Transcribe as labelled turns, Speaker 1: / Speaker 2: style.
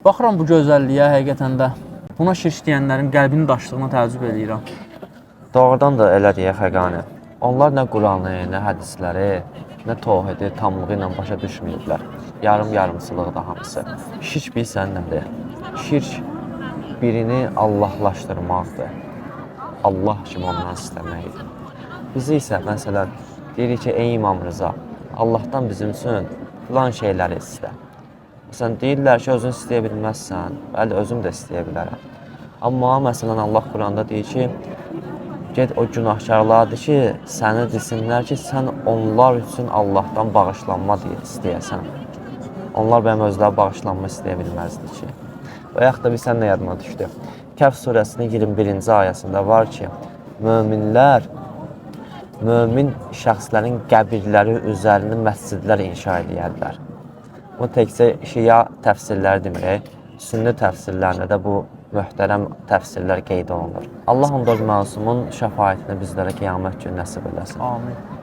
Speaker 1: Baxıram bu gözəlliyə həqiqətən də. Buna şirk deyənlərin qəlbinin daşlığına təəccüb edirəm.
Speaker 2: Doğrudan da elə deyək Xəqani. Onlar nə Quranı, nə hədisləri, nə təvhidi tamlığı ilə başa düşməyiblər. Yarım-yarımçılıq da hamısı. Şirk bilsən nədir? Şirk birini Allahlaşdırmaqdır. Allah kimi ondan istəməkdir. Bizi isə məsələn deyirik ki, ey İmam Rıza, Allahdan bizim üçün filan şeyləri istə. Məsələn, deyirlər ki, özün istəyə bilməzsən, bəli, özüm də istəyə bilərəm. Amma məsələn, Allah Quranda deyir ki, get o günahkarlardır ki, səni desinlər ki, sən onlar üçün Allahdan bağışlanma istəyəsən. Onlar mənim özləri bağışlanma istəyə bilməzdi ki. Və yaxud da bilsən nə yadıma düşdü? Kəhf surəsinin 21-ci ayəsində var ki, mömin şəxslərin qəbirləri üzərində məscidlər inşa edərlər. Bu təkcə şia təfsirləri demək, sünni təfsirlərində də bu möhtərəm təfsirlər qeyd olunur. Allah 14 məsumun şəfaətini bizlərə qiyamət günü nəsib eləsin.
Speaker 1: Amin.